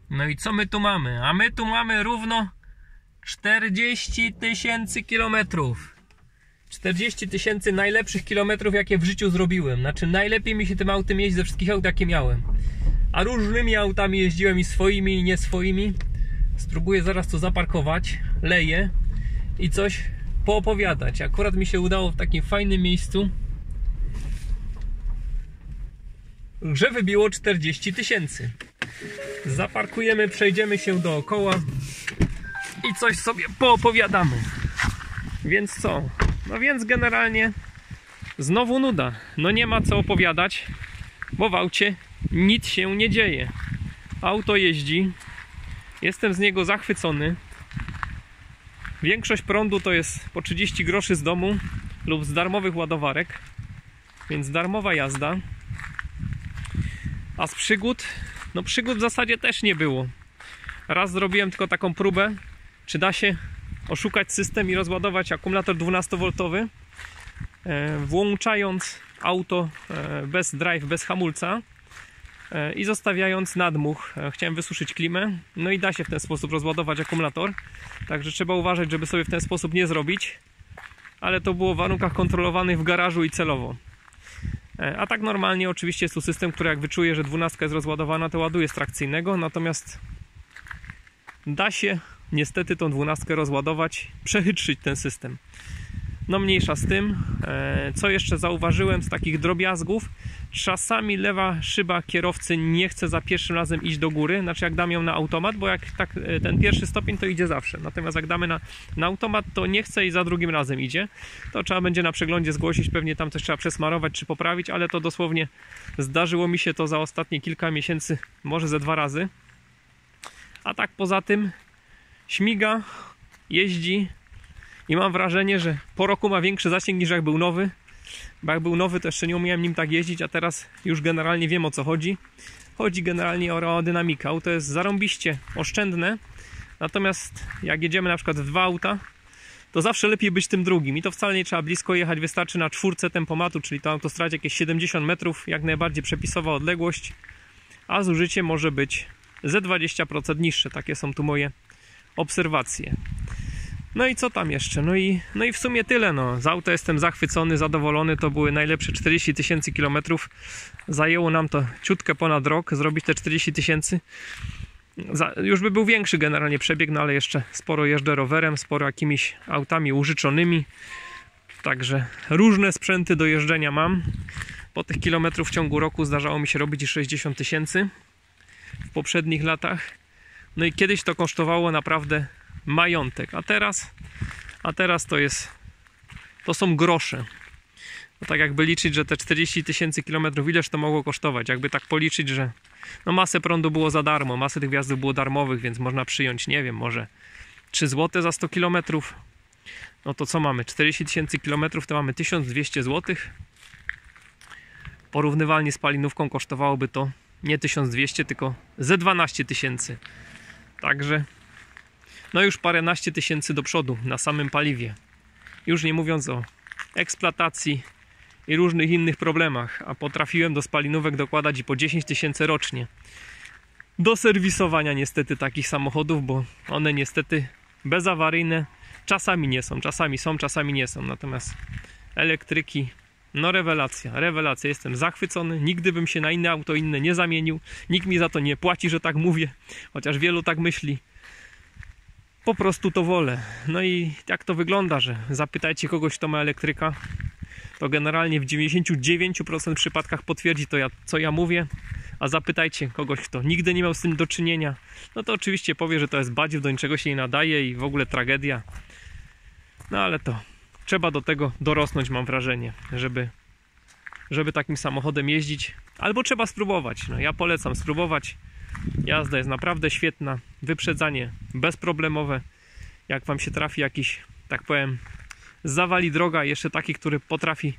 No i co my tu mamy? A my tu mamy równo 40 000 kilometrów. 40 000 najlepszych kilometrów, jakie w życiu zrobiłem. Znaczy najlepiej mi się tym autem jeździ ze wszystkich aut, jakie miałem. A różnymi autami jeździłem, i swoimi, i nie swoimi. Spróbuję zaraz tu zaparkować, leję i coś poopowiadać. Akurat mi się udało w takim fajnym miejscu, że wybiło 40 000. Zaparkujemy, przejdziemy się dookoła i coś sobie poopowiadamy. Więc co? No więc generalnie znowu nuda. No nie ma co opowiadać, bo w aucie nic się nie dzieje. Auto jeździ, jestem z niego zachwycony. Większość prądu to jest po 30 groszy z domu lub z darmowych ładowarek, więc darmowa jazda. A z przygód? No przygód w zasadzie też nie było. Raz zrobiłem tylko taką próbę, czy da się oszukać system i rozładować akumulator 12V, włączając auto bez drive, bez hamulca i zostawiając nadmuch. Chciałem wysuszyć klimę, no i da się w ten sposób rozładować akumulator, także trzeba uważać, żeby sobie w ten sposób nie zrobić, ale to było w warunkach kontrolowanych w garażu i celowo. A tak normalnie oczywiście jest tu system, który jak wyczuje, że 12 jest rozładowana, to ładuje z trakcyjnego, natomiast da się niestety tą 12 rozładować, przechytrzyć ten system. No mniejsza z tym. Co jeszcze zauważyłem z takich drobiazgów? Czasami lewa szyba kierowcy nie chce za pierwszym razem iść do góry, znaczy jak dam ją na automat, bo jak tak ten pierwszy stopień to idzie zawsze, natomiast jak damy na automat, to nie chce i za drugim razem idzie. To trzeba będzie na przeglądzie zgłosić, pewnie tam coś trzeba przesmarować czy poprawić, ale to dosłownie zdarzyło mi się to za ostatnie kilka miesięcy, może ze 2 razy. A tak poza tym śmiga, jeździ i mam wrażenie, że po roku ma większy zasięg niż jak był nowy. Bo jak był nowy, to jeszcze nie umiałem nim tak jeździć, a teraz już generalnie wiem, o co chodzi. Chodzi generalnie o aerodynamikę. Auto jest zarąbiście oszczędne, natomiast jak jedziemy na przykład w 2 auta, to zawsze lepiej być tym drugim. I to wcale nie trzeba blisko jechać, wystarczy na 4 tempomatu, czyli to autostradzie jakieś 70 metrów, jak najbardziej przepisowa odległość, a zużycie może być ze 20% niższe. Takie są tu moje obserwacje. No i co tam jeszcze? No i w sumie tyle. No. Z auta jestem zachwycony, zadowolony. To były najlepsze 40 000 kilometrów. Zajęło nam to ciutkę ponad rok zrobić te 40 000. Już by był większy generalnie przebieg, no ale jeszcze sporo jeżdżę rowerem, sporo jakimiś autami użyczonymi. Także różne sprzęty do jeżdżenia mam. Po tych kilometrów w ciągu roku zdarzało mi się robić i 60 000 w poprzednich latach. No i kiedyś to kosztowało naprawdę majątek, a teraz to są grosze. No tak jakby liczyć, że te 40 000 kilometrów, ileż to mogło kosztować? Jakby tak policzyć, że no masę prądu było za darmo, masę tych wjazdów było darmowych, więc można przyjąć, nie wiem, może 3 zł za 100 kilometrów. No to co mamy? 40 000 kilometrów to mamy 1200 zł. Porównywalnie z palinówką kosztowałoby to nie 1200, tylko ze 12 000. Także no już paręnaście tysięcy do przodu na samym paliwie. Już nie mówiąc o eksploatacji i różnych innych problemach. A potrafiłem do spalinówek dokładać i po 10 000 rocznie. Do serwisowania niestety takich samochodów, bo one niestety bezawaryjne czasami nie są. Czasami są, czasami nie są. Natomiast elektryki, no rewelacja. Rewelacja. Jestem zachwycony. Nigdy bym się na inne auto inne nie zamienił. Nikt mi za to nie płaci, że tak mówię. Chociaż wielu tak myśli. Po prostu to wolę. No i jak to wygląda, że zapytajcie kogoś, kto ma elektryka, to generalnie w 99% przypadkach potwierdzi to, co ja mówię, a zapytajcie kogoś, kto nigdy nie miał z tym do czynienia, no to oczywiście powie, że to jest badziew, do niczego się nie nadaje i w ogóle tragedia. No ale to trzeba do tego dorosnąć, mam wrażenie, żeby takim samochodem jeździć. Albo trzeba spróbować. No, ja polecam spróbować. Jazda jest naprawdę świetna. Wyprzedzanie bezproblemowe. Jak wam się trafi jakiś, tak powiem, zawali droga, jeszcze taki, który potrafi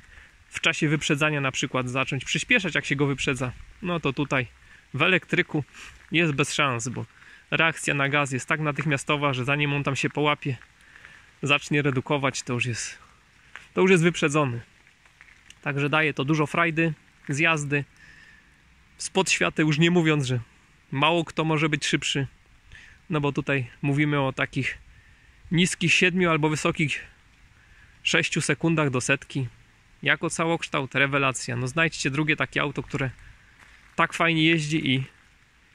w czasie wyprzedzania na przykład zacząć przyspieszać, jak się go wyprzedza, no to tutaj w elektryku jest bez szans, bo reakcja na gaz jest tak natychmiastowa, że zanim on tam się połapie, zacznie redukować, to już jest wyprzedzony. Także daje to dużo frajdy z jazdy. Spod świateł już nie mówiąc, że mało kto może być szybszy, no bo tutaj mówimy o takich niskich 7 albo wysokich 6 sekundach do setki. Jako całokształt, rewelacja. No znajdźcie drugie takie auto, które tak fajnie jeździ i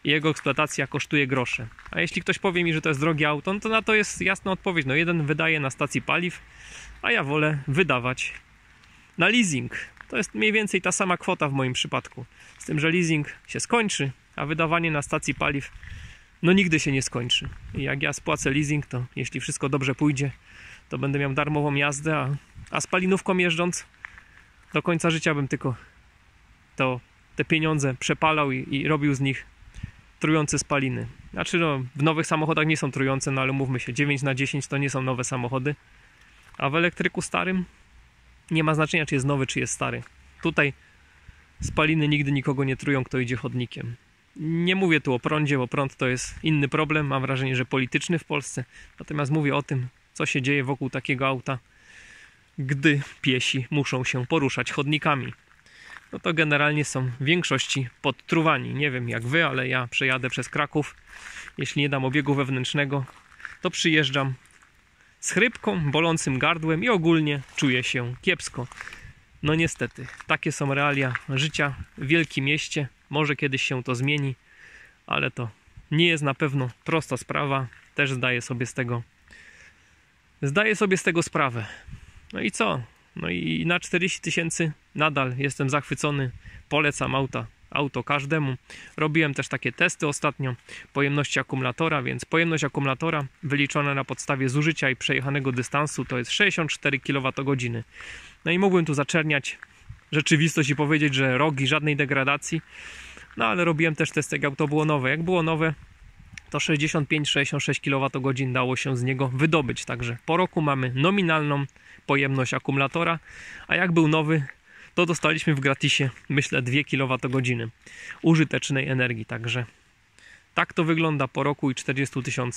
jego eksploatacja kosztuje grosze. A jeśli ktoś powie mi, że to jest drogie auto, no to na to jest jasna odpowiedź. No jeden wydaje na stacji paliw, a ja wolę wydawać na leasing. To jest mniej więcej ta sama kwota w moim przypadku. Z tym, że leasing się skończy, a wydawanie na stacji paliw no nigdy się nie skończy. I jak ja spłacę leasing, to jeśli wszystko dobrze pójdzie, to będę miał darmową jazdę, a spalinówką jeżdżąc do końca życia bym tylko te pieniądze przepalał i robił z nich trujące spaliny. Znaczy no, w nowych samochodach nie są trujące, no ale mówmy się, 9 na 10 to nie są nowe samochody. A w elektryku starym nie ma znaczenia, czy jest nowy, czy jest stary. Tutaj spaliny nigdy nikogo nie trują, kto idzie chodnikiem. Nie mówię tu o prądzie, bo prąd to jest inny problem, mam wrażenie, że polityczny w Polsce. Natomiast mówię o tym, co się dzieje wokół takiego auta, gdy piesi muszą się poruszać chodnikami. No to generalnie są w większości podtruwani. Nie wiem jak wy, ale ja przejadę przez Kraków. Jeśli nie dam obiegu wewnętrznego, to przyjeżdżam z chrypką, bolącym gardłem i ogólnie czuję się kiepsko. No niestety, takie są realia życia w wielkim mieście. Może kiedyś się to zmieni, ale to nie jest na pewno prosta sprawa. Też zdaję sobie z tego sprawę. No i co? No i na 40 000 nadal jestem zachwycony. Polecam auto każdemu. Robiłem też takie testy ostatnio pojemności akumulatora, więc pojemność akumulatora wyliczona na podstawie zużycia i przejechanego dystansu to jest 64 kWh. No i mógłbym tu zaczerniać rzeczywistość i powiedzieć, że rok i żadnej degradacji. No ale robiłem też testy, jak auto było nowe. Jak było nowe, to 65-66 kWh dało się z niego wydobyć. Także po roku mamy nominalną pojemność akumulatora, a jak był nowy, to dostaliśmy w gratisie, myślę, 2 kWh użytecznej energii. Także tak to wygląda po roku i 40 000.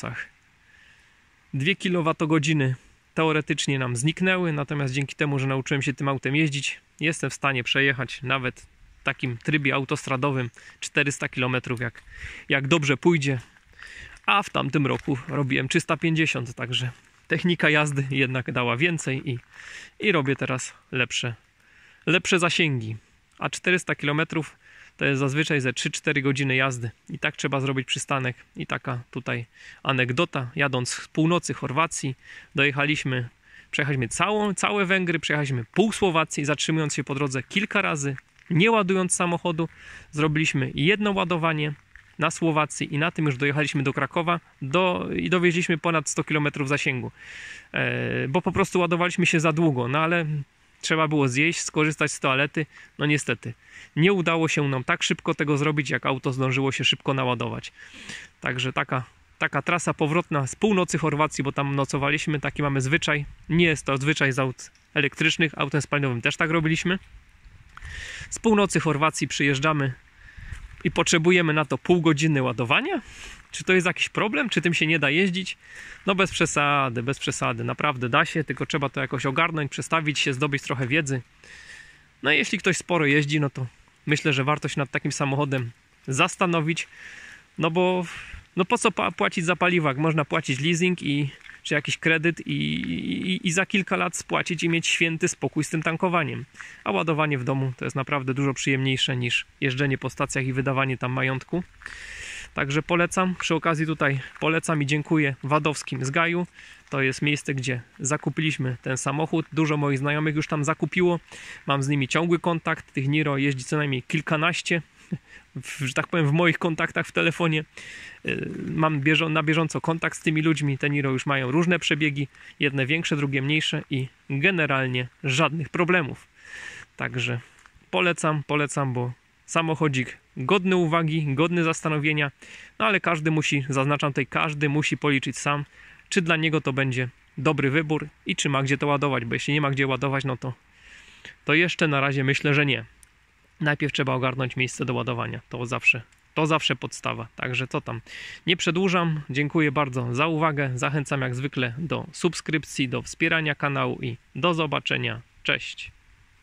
2 kWh teoretycznie nam zniknęły, natomiast dzięki temu, że nauczyłem się tym autem jeździć, jestem w stanie przejechać nawet w takim trybie autostradowym 400 km, jak dobrze pójdzie. A w tamtym roku robiłem 350, także technika jazdy jednak dała więcej i robię teraz lepsze zasięgi. A 400 km to jest zazwyczaj ze 3-4 godziny jazdy. I tak trzeba zrobić przystanek. I taka tutaj anegdota. Jadąc z północy Chorwacji, przejechaliśmy całe Węgry, przejechaliśmy pół Słowacji, zatrzymując się po drodze kilka razy, nie ładując samochodu. Zrobiliśmy jedno ładowanie na Słowacji i na tym już dojechaliśmy do Krakowa i dowieźliśmy ponad 100 km zasięgu. Bo po prostu ładowaliśmy się za długo, no ale trzeba było zjeść, skorzystać z toalety. No niestety, nie udało się nam tak szybko tego zrobić, jak auto zdążyło się szybko naładować. Także taka trasa powrotna z północy Chorwacji, bo tam nocowaliśmy, taki mamy zwyczaj. Nie jest to zwyczaj z aut elektrycznych, autem spalinowym też tak robiliśmy. Z północy Chorwacji przyjeżdżamy i potrzebujemy na to pół godziny ładowania? Czy to jest jakiś problem? Czy tym się nie da jeździć? No bez przesady. Naprawdę da się, tylko trzeba to jakoś ogarnąć, przestawić się, zdobyć trochę wiedzy. No i jeśli ktoś sporo jeździ, no to myślę, że warto się nad takim samochodem zastanowić. No bo po co płacić za paliwo, jak można płacić leasing czy jakiś kredyt i za kilka lat spłacić i mieć święty spokój z tym tankowaniem. A ładowanie w domu to jest naprawdę dużo przyjemniejsze niż jeżdżenie po stacjach i wydawanie tam majątku. Także polecam. Przy okazji tutaj polecam i dziękuję Wadowskim z Gaju. To jest miejsce, gdzie zakupiliśmy ten samochód. Dużo moich znajomych już tam zakupiło. Mam z nimi ciągły kontakt. Tych Niro jeździ co najmniej kilkanaście. Że tak powiem, w moich kontaktach w telefonie mam na bieżąco kontakt z tymi ludźmi. Te Niro już mają różne przebiegi, jedne większe, drugie mniejsze i generalnie żadnych problemów. Także polecam, bo samochodzik godny uwagi, godny zastanowienia, no ale każdy musi policzyć sam, czy dla niego to będzie dobry wybór i czy ma gdzie to ładować, bo jeśli nie ma gdzie ładować, no to jeszcze na razie myślę, że nie. Najpierw trzeba ogarnąć miejsce do ładowania. To zawsze podstawa. Także co tam. Nie przedłużam. Dziękuję bardzo za uwagę. Zachęcam jak zwykle do subskrypcji, do wspierania kanału i do zobaczenia. Cześć.